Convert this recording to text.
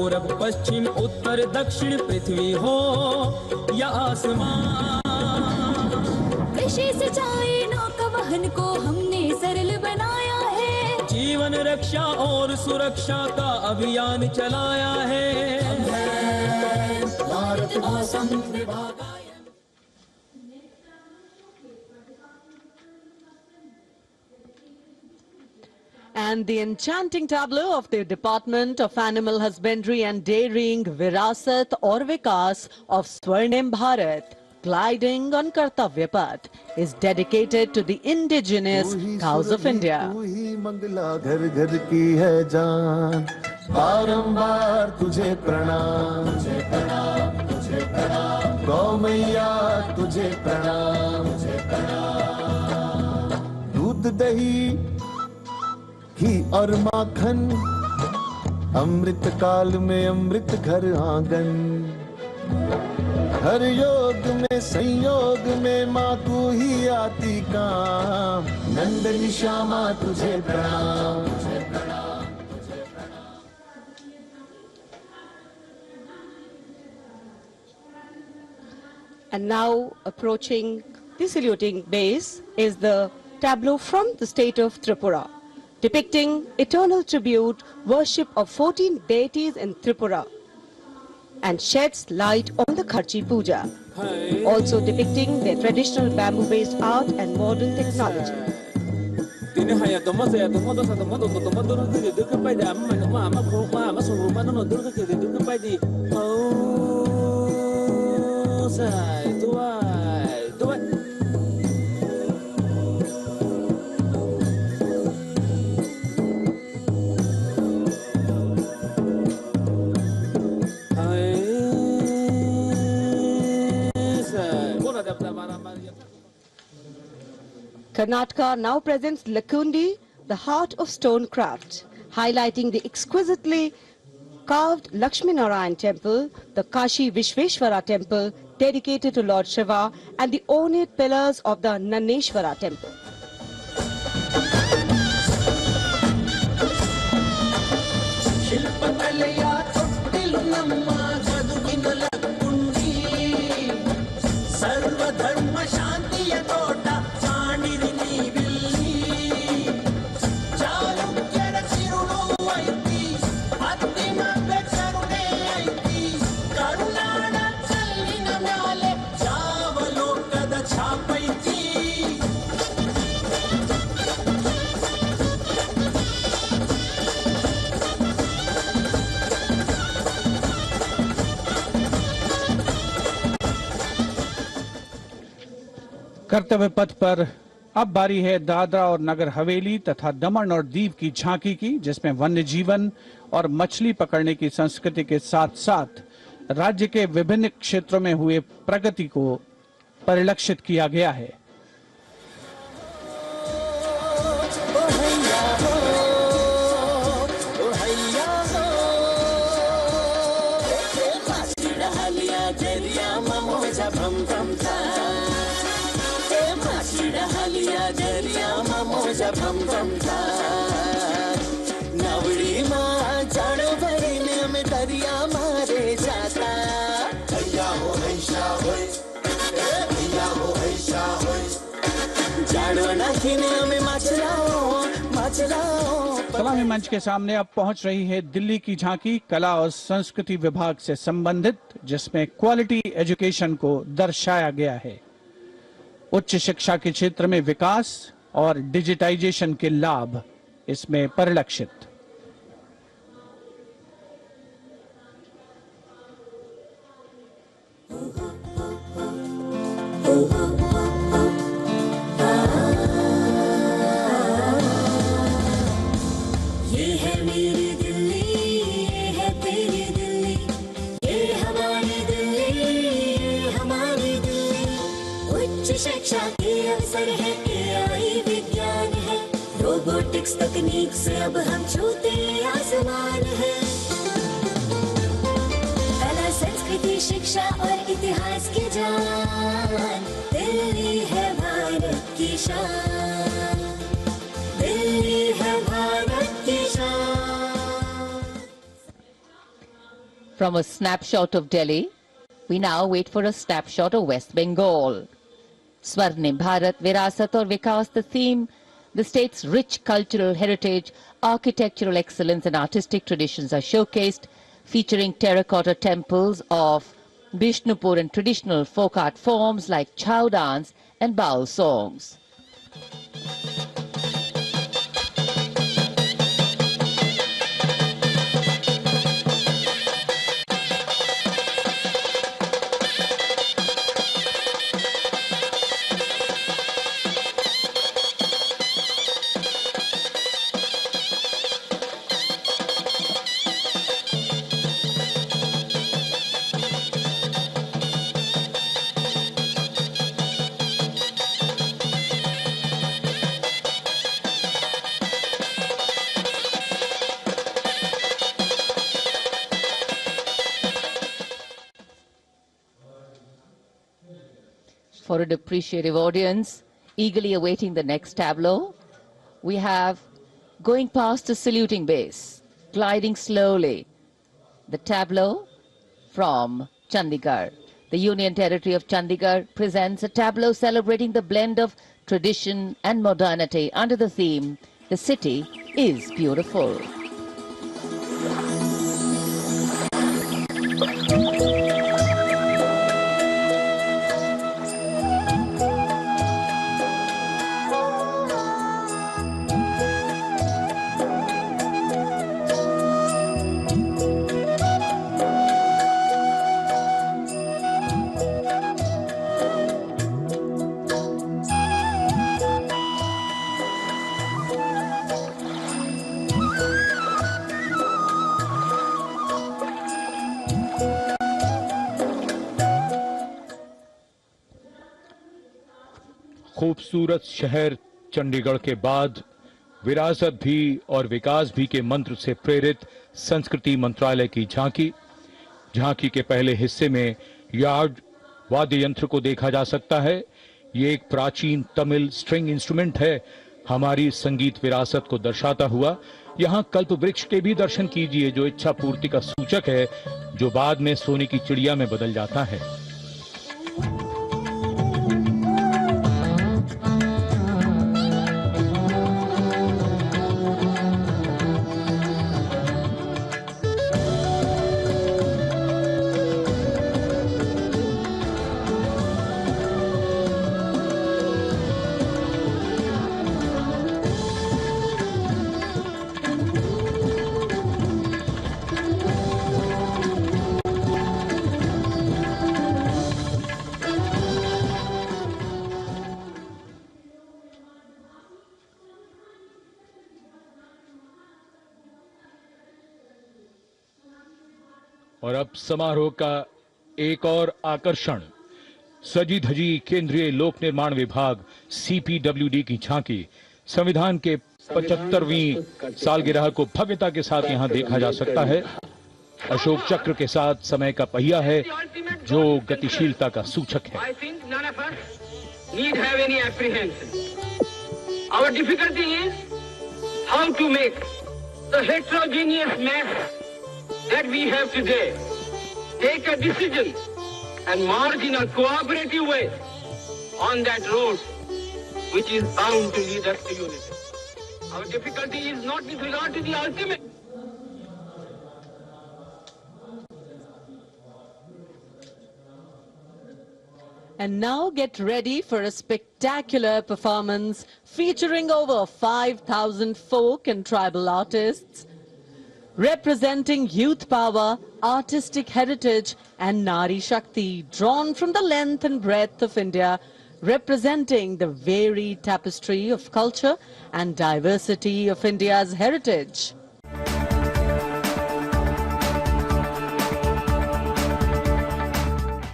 पूरब पश्चिम उत्तर दक्षिण पृथ्वी हो या आसमान, कृषि सिंचाई नौका वहन को हमने सरल बनाया है। जीवन रक्षा और सुरक्षा का अभियान चलाया है। भारत मौसम विभाग। And the enchanting tableau of the Department of Animal Husbandry and Dairying, Virasat or Vikas of Swarnim Bharat, gliding on Kartavya Path, is dedicated to the indigenous cows of India. तू ही मंगला घर घर की है जान, बारंबार तुझे प्रणाम, तुझे प्रणाम, तुझे प्रणाम, गौ मैया तुझे प्रणाम, तुझे प्रणाम। दूध दही घी और माखन, अमृत काल में अमृत घर आंगन, हर योग में संयोग में माँ तू ही आती काम, नंदनी श्यामा तुझे प्रणाम, तुझे प्रणाम, तुझे प्रणाम। And now approaching the saluting base is the tableau from the state of Tripura, depicting eternal tribute, worship of 14 deities in Tripura, and sheds light on the Kharchi Puja, also depicting their traditional bamboo-based art and modern technology. Karnataka now presents Lakundi, the heart of stone craft, highlighting the exquisitely carved Lakshmi Narayan temple, the Kashi Vishveshwara temple dedicated to Lord Shiva, and the ornate pillars of the Naneshwara temple. कर्तव्य पथ पर अब बारी है दादरा और नगर हवेली तथा दमन और दीव की झांकी की, जिसमें वन्य जीवन और मछली पकड़ने की संस्कृति के साथ साथ राज्य के विभिन्न क्षेत्रों में हुए प्रगति को परिलक्षित किया गया है। सलामी मंच के सामने अब पहुंच रही है दिल्ली की झांकी कला और संस्कृति विभाग से संबंधित, जिसमें क्वालिटी एजुकेशन को दर्शाया गया है। उच्च शिक्षा के क्षेत्र में विकास और डिजिटाइजेशन के लाभ इसमें परिलक्षित। शिक्षा के अवसर है, एआई विज्ञान है, रोबोटिक्स तकनीक से अब हम छूते आसमान है। कला संस्कृति शिक्षा और इतिहास की जान, दिल्ली है भारत की शान, दिल्ली है भारत की शान। From a snapshot of Delhi, we now wait for a snapshot of West Bengal. Swarnim Bharat, Virasat aur Vikas, the theme, the state's rich cultural heritage, architectural excellence and artistic traditions are showcased, featuring terracotta temples of Bishnupur and traditional folk art forms like chow dance and baul songs. For an appreciative audience, eagerly awaiting the next tableau, we have, going past the saluting base, gliding slowly, the tableau from Chandigarh. The Union Territory of Chandigarh presents a tableau celebrating the blend of tradition and modernity under the theme, "The City is Beautiful." खूबसूरत शहर चंडीगढ़ के बाद विरासत भी और विकास भी के मंत्र से प्रेरित संस्कृति मंत्रालय की झांकी के पहले हिस्से में यार्ड वाद्य यंत्र को देखा जा सकता है। ये एक प्राचीन तमिल स्ट्रिंग इंस्ट्रूमेंट है, हमारी संगीत विरासत को दर्शाता हुआ। यहाँ कल्प वृक्ष के भी दर्शन कीजिए, जो इच्छा पूर्ति का सूचक है, जो बाद में सोने की चिड़िया में बदल जाता है। और अब समारोह का एक और आकर्षण, सजी धजी केंद्रीय लोक निर्माण विभाग CPWD की झांकी। संविधान के 75वीं सालगिरह को भव्यता के साथ यहां देखा जा सकता है। अशोक चक्र के साथ समय का पहिया है, जो गतिशीलता का सूचक है। Our difficulty is how to make the heterogeneous mass that we have today take a decision and march in a cooperative way on that road which is bound to lead us to unity. Our difficulty is not with regard to the ultimate. And now get ready for a spectacular performance featuring over 5,000 folk and tribal artists, representing youth power, artistic heritage and Nari Shakti, drawn from the length and breadth of India, representing the varied tapestry of culture and diversity of India's heritage.